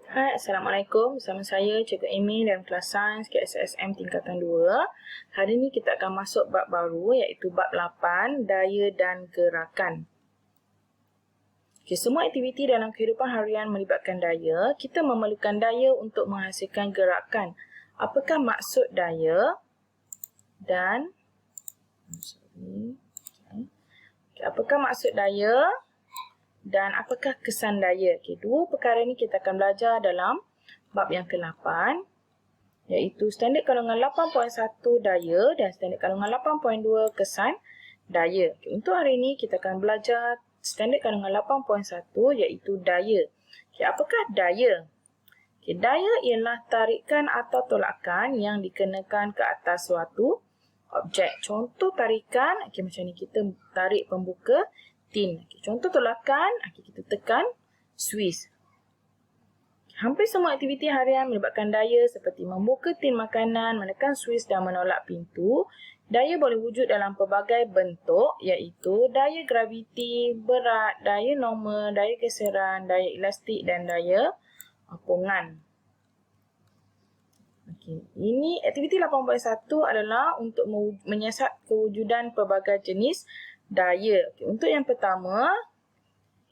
Hai, Assalamualaikum. Bersama saya Cikgu Amy dalam kelas Sains KSSM tingkatan 2. Hari ini kita akan masuk bab baru iaitu bab 8, daya dan gerakan. Semua aktiviti dalam kehidupan harian melibatkan daya. Kita memerlukan daya untuk menghasilkan gerakan. Apakah maksud daya dan apakah maksud daya dan apakah kesan daya? Dua perkara ini kita akan belajar dalam bab yang ke-8 iaitu standard kandungan 8.1 daya dan standard kandungan 8.2 kesan daya. Untuk hari ini kita akan belajar standard kandungan 8.1 iaitu daya. Apakah daya? Daya ialah tarikan atau tolakan yang dikenakan ke atas suatu objek. Contoh tarikan, macam ni kita tarik pembuka tin. Contoh tolakan, kita tekan Swiss. Hampir semua aktiviti harian melibatkan daya seperti membuka tin makanan, menekan Swiss dan menolak pintu. Daya boleh wujud dalam pelbagai bentuk iaitu daya graviti, berat, daya normal, daya geseran, daya elastik dan daya apungan. Ini aktiviti 8.1 adalah untuk menyiasat kewujudan pelbagai jenis daya. Untuk yang pertama,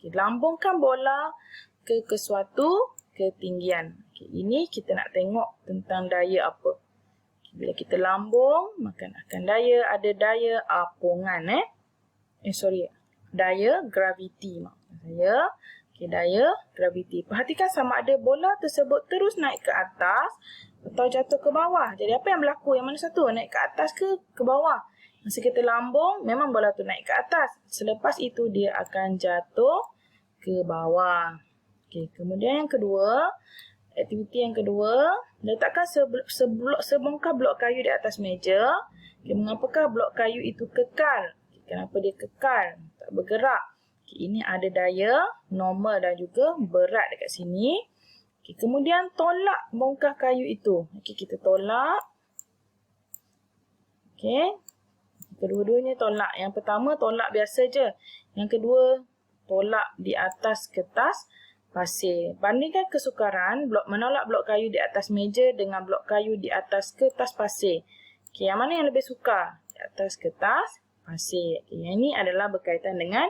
lambungkan bola ke suatu ketinggian. Ini kita nak tengok tentang daya apa. Bila kita lambung, maka akan ada daya apungan. Daya graviti. Daya graviti. Perhatikan sama ada bola tersebut terus naik ke atas atau jatuh ke bawah. Jadi apa yang berlaku? Yang mana satu? Naik ke atas ke bawah? Masa kita lambung, memang bola tu naik ke atas. Selepas itu, dia akan jatuh ke bawah. Kemudian yang kedua, aktiviti yang kedua, letakkan sebongkah blok kayu di atas meja. Mengapakah blok kayu itu kekal? Kenapa dia kekal? Tak bergerak. Ini ada daya normal dan juga berat dekat sini. Kemudian tolak bongkah kayu itu. Kita tolak. Kedua-duanya tolak. Yang pertama tolak biasa je. Yang kedua tolak di atas kertas pasir. Bandingkan kesukaran menolak blok kayu di atas meja dengan blok kayu di atas kertas pasir. Yang mana yang lebih sukar? Di atas kertas pasir. Yang ini adalah berkaitan dengan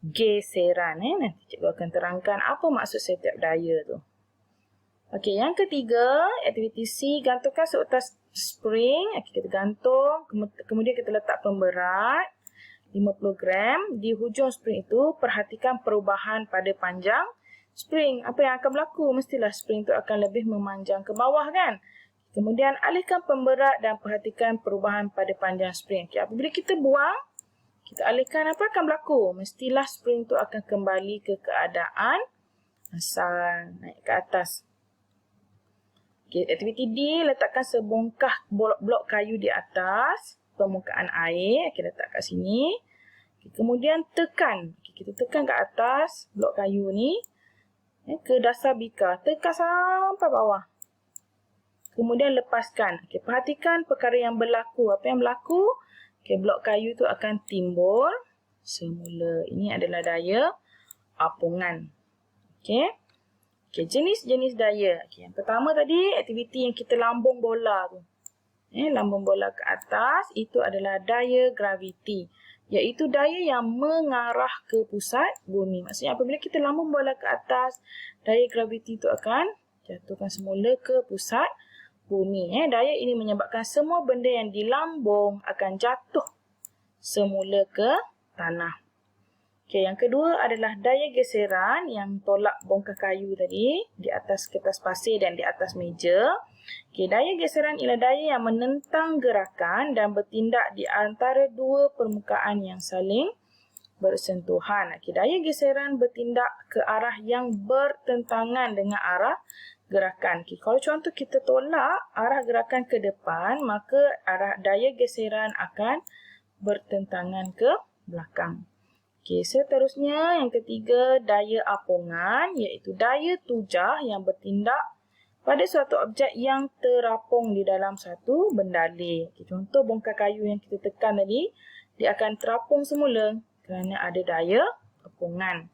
geseran. Nanti cikgu akan terangkan apa maksud setiap daya tu. Yang ketiga, aktiviti C, gantungkan seutas spring. Kita gantung, kemudian kita letak pemberat 50 gram. Di hujung spring itu, perhatikan perubahan pada panjang spring. Apa yang akan berlaku? Mestilah spring itu akan lebih memanjang ke bawah kan? Kemudian alihkan pemberat dan perhatikan perubahan pada panjang spring. Apabila kita buang, kita alihkan, apa akan berlaku? Mestilah spring itu akan kembali ke keadaan asal, naik ke atas. Aktiviti D, letakkan sebongkah blok kayu di atas permukaan air. Letak kat sini. Kemudian tekan. Kita tekan ke atas blok kayu ni ke dasar bikar. Tekan sampai bawah. Kemudian lepaskan. Perhatikan perkara yang berlaku. Apa yang berlaku? Blok kayu tu akan timbul semula. Ini adalah daya apungan. Jenis-jenis daya. Yang pertama tadi, aktiviti yang kita lambung bola tu. Lambung bola ke atas, itu adalah daya graviti. Iaitu daya yang mengarah ke pusat bumi. Maksudnya apabila kita lambung bola ke atas, daya graviti itu akan jatuhkan semula ke pusat bumi. Daya ini menyebabkan semua benda yang dilambung akan jatuh semula ke tanah. Yang kedua adalah daya geseran yang tolak bongkah kayu tadi di atas kertas pasir dan di atas meja. Daya geseran ialah daya yang menentang gerakan dan bertindak di antara dua permukaan yang saling bersentuhan. Daya geseran bertindak ke arah yang bertentangan dengan arah gerakan. Kalau contoh kita tolak arah gerakan ke depan, maka arah daya geseran akan bertentangan ke belakang. Seterusnya yang ketiga, daya apungan iaitu daya tujah yang bertindak pada suatu objek yang terapung di dalam satu bendalih. Contoh bongkah kayu yang kita tekan tadi, dia akan terapung semula kerana ada daya apungan.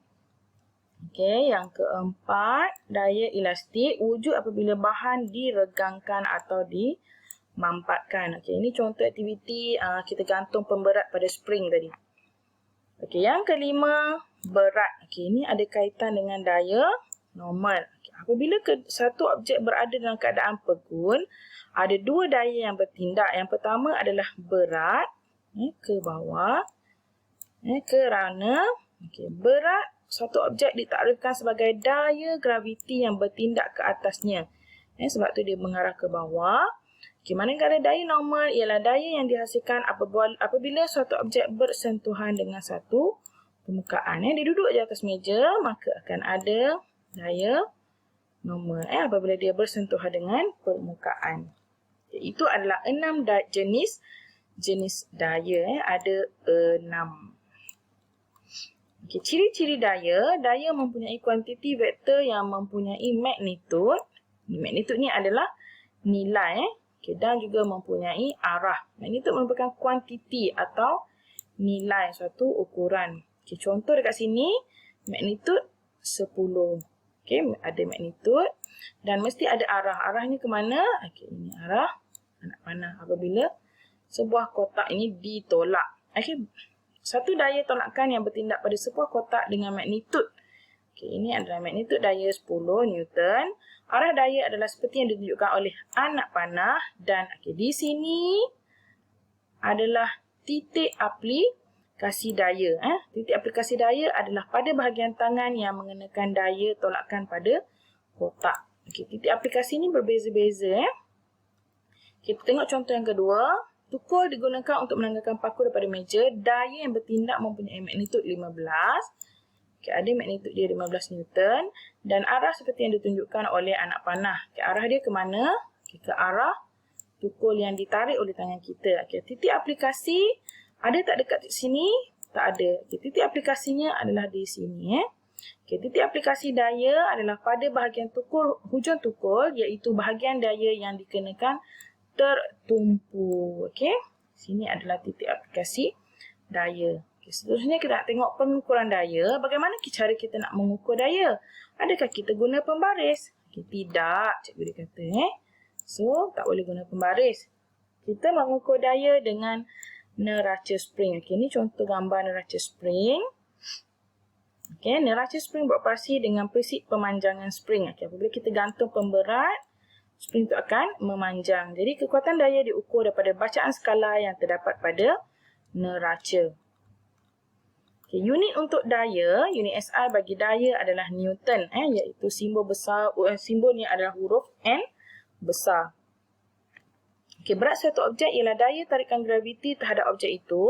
Okey, yang keempat, daya elastik wujud apabila bahan diregangkan atau dimampatkan. Okey, ini contoh aktiviti kita gantung pemberat pada spring tadi. Okey, yang kelima, berat. Okey, ini ada kaitan dengan daya normal. Okay, apabila satu objek berada dalam keadaan pegun, ada dua daya yang bertindak. Yang pertama adalah berat ke bawah, kerana berat satu objek ditakrifkan sebagai daya graviti yang bertindak ke atasnya. Sebab tu dia mengarah ke bawah. Manakala daya normal ialah daya yang dihasilkan apabila suatu objek bersentuhan dengan satu permukaan. Dia duduk di atas meja, maka akan ada daya normal apabila dia bersentuhan dengan permukaan. Itu adalah 6 jenis daya. Ada 6. Okay, ciri-ciri daya. Daya mempunyai kuantiti vektor yang mempunyai magnitud. Magnitud ni adalah nilai. Okay, dan juga mempunyai arah. Magnitud merupakan kuantiti atau nilai suatu ukuran. Okay, contoh dekat sini, magnitud 10. Okay, ada magnitud dan mesti ada arah. Arahnya ke mana? Okay, ini arah anak panah apabila sebuah kotak ini ditolak. Okay, satu daya tolakan yang bertindak pada sebuah kotak dengan magnitud. Okay, ini adalah magnitud daya 10 Newton. Arah daya adalah seperti yang ditunjukkan oleh anak panah. Dan di sini adalah titik aplikasi daya. Titik aplikasi daya adalah pada bahagian tangan yang mengenakan daya tolakan pada kotak. Okay, titik aplikasi ini berbeza-beza. Kita tengok contoh yang kedua. Tukul digunakan untuk menanggalkan paku daripada meja. Daya yang bertindak mempunyai magnitud 15. Okay, ada magnitud dia 15 Newton. Dan arah seperti yang ditunjukkan oleh anak panah. Okay, arah dia ke mana? Okay, ke arah tukul yang ditarik oleh tangan kita. Okay, titik aplikasi ada tak dekat sini? Tak ada. Okay, titik aplikasinya adalah di sini. Okay, titik aplikasi daya adalah pada bahagian tukul, hujung tukul, iaitu bahagian daya yang dikenakan tertumpu. Okey. Sini adalah titik aplikasi daya. Okey, seterusnya kita nak tengok pengukuran daya. Bagaimana cara kita nak mengukur daya? Adakah kita guna pembaris? Okey, tidak, cikgu dia kata. So, tak boleh guna pembaris. Kita mengukur daya dengan neraca spring. Okey, ini contoh gambar neraca spring. Okey, neraca spring beroperasi dengan prinsip pemanjangan spring. Okey, apabila kita gantung pemberat, spring itu akan memanjang. Jadi kekuatan daya diukur daripada bacaan skala yang terdapat pada neraca. Okay, unit untuk daya, unit SI bagi daya adalah Newton, iaitu simbol besar, simbolnya adalah huruf N besar. Okay, berat suatu objek ialah daya tarikan graviti terhadap objek itu.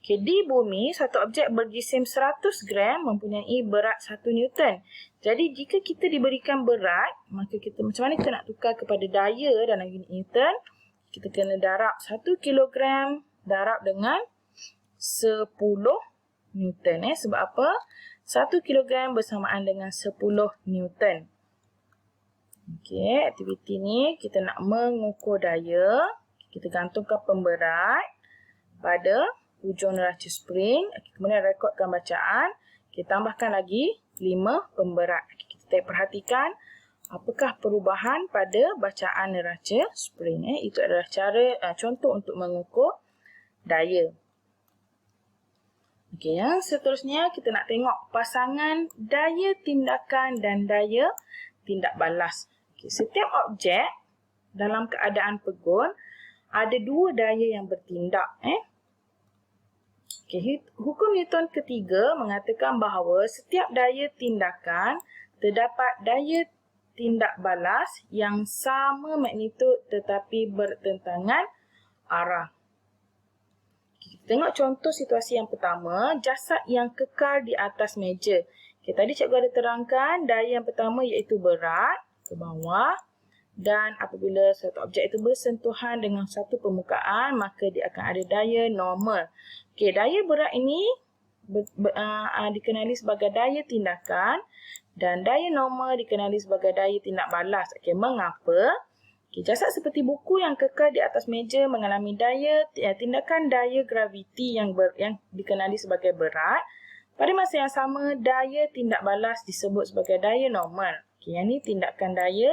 Okay, di bumi, satu objek berjisim 100 gram mempunyai berat 1 Newton. Jadi, jika kita diberikan berat, maka kita macam mana kita nak tukar kepada daya dalam unit Newton? Kita kena darab 1 kilogram darab dengan 10 Newton. Sebab apa? 1 kilogram bersamaan dengan 10 Newton. Okey, aktiviti ni kita nak mengukur daya. Kita gantungkan pemberat pada hujung neraca spring. Kemudian rekodkan bacaan. Kita tambahkan lagi 5 pemberat. Kita perhatikan apakah perubahan pada bacaan neraca spring. Itu adalah contoh untuk mengukur daya. Okey, yang seterusnya kita nak tengok pasangan daya tindakan dan daya tindak balas. Okay, setiap objek dalam keadaan pegun ada dua daya yang bertindak. Okay, hukum Newton ketiga mengatakan bahawa setiap daya tindakan terdapat daya tindak balas yang sama magnitud tetapi bertentangan arah. Okay, tengok contoh situasi yang pertama, jasad yang kekal di atas meja. Okay, tadi cikgu ada terangkan daya yang pertama iaitu berat ke bawah, dan apabila satu objek itu bersentuhan dengan satu permukaan maka dia akan ada daya normal. Okey, daya berat ini dikenali sebagai daya tindakan dan daya normal dikenali sebagai daya tindak balas. Okey, mengapa? Okey, jasad seperti buku yang kekal di atas meja mengalami tindakan daya graviti yang dikenali sebagai berat. Pada masa yang sama, daya tindak balas disebut sebagai daya normal. Okey, yang ni tindakan daya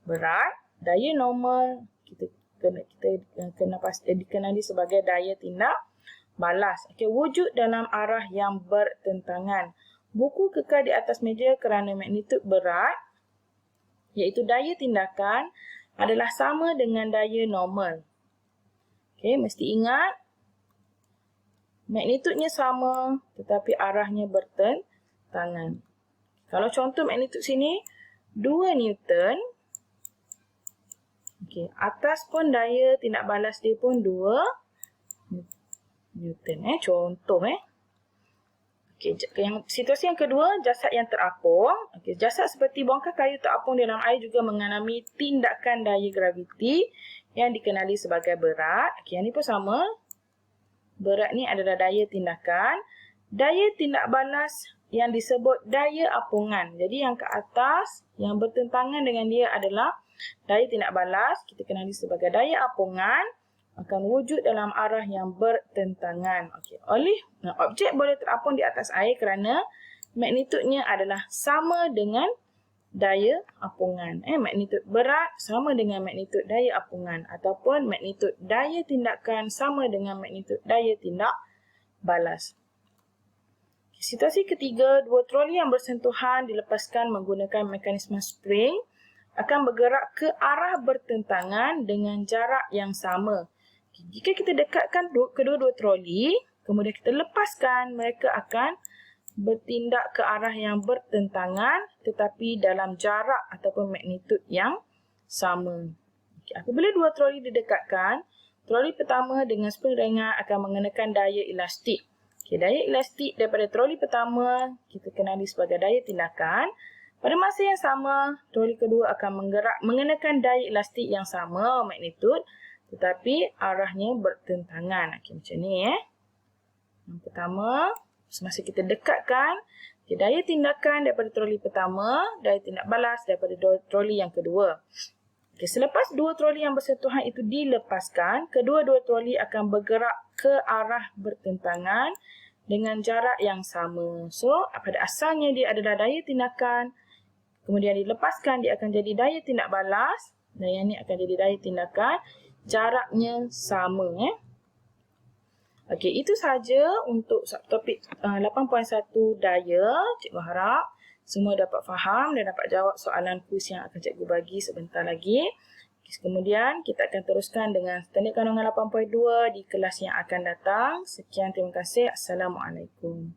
berat, daya normal kita kena dikenali sebagai daya tindak balas. Okey, wujud dalam arah yang bertentangan. Buku kekal di atas meja kerana magnitud berat, iaitu daya tindakan adalah sama dengan daya normal. Okey, mesti ingat magnitudnya sama tetapi arahnya bertentangan. Kalau contoh magnitud sini 2 Newton. Okey, atas pun daya tindak balas dia pun 2 Newton. Contoh. Okey, yang situasi yang kedua, jasad yang terapung. Okey, jasad seperti bongkar kayu terapung dalam air juga mengalami tindakan daya graviti yang dikenali sebagai berat. Okey, yang ni pun sama. Berat ni adalah daya tindakan. Daya tindak balas yang disebut daya apungan. Jadi yang ke atas, yang bertentangan dengan dia adalah daya tindak balas. Kita kenali sebagai daya apungan. Akan wujud dalam arah yang bertentangan. Okey, objek boleh terapung di atas air kerana magnitudnya adalah sama dengan daya apungan. Magnitud berat sama dengan magnitud daya apungan ataupun magnitud daya tindakan sama dengan magnitud daya tindak balas. Situasi ketiga, dua troli yang bersentuhan dilepaskan menggunakan mekanisme spring akan bergerak ke arah bertentangan dengan jarak yang sama. Jika kita dekatkan kedua-dua troli, kemudian kita lepaskan, mereka akan bertindak ke arah yang bertentangan tetapi dalam jarak ataupun magnitud yang sama. Apabila dua troli didekatkan, troli pertama dengan spring ringan akan mengenakan daya elastik. Daya elastik daripada troli pertama kita kenali sebagai daya tindakan. Pada masa yang sama, troli kedua akan mengenakan daya elastik yang sama magnitud tetapi arahnya bertentangan. Macam ni. Yang pertama, semasa kita dekatkan, daya tindakan daripada troli pertama, daya tindak balas daripada troli yang kedua. Selepas dua troli yang bersentuhan itu dilepaskan, kedua-dua troli akan bergerak ke arah bertentangan dengan jarak yang sama. So, pada asalnya dia adalah daya tindakan, kemudian dilepaskan dia akan jadi daya tindak balas, dan yang ni akan jadi daya tindakan, jaraknya sama. Okey, itu sahaja untuk subtopik 8.1 daya. Cikgu harap semua dapat faham dan dapat jawab soalan kuis yang akan cikgu bagi sebentar lagi. Kemudian kita akan teruskan dengan teknik kandungan 8.2 di kelas yang akan datang. Sekian, terima kasih. Assalamualaikum.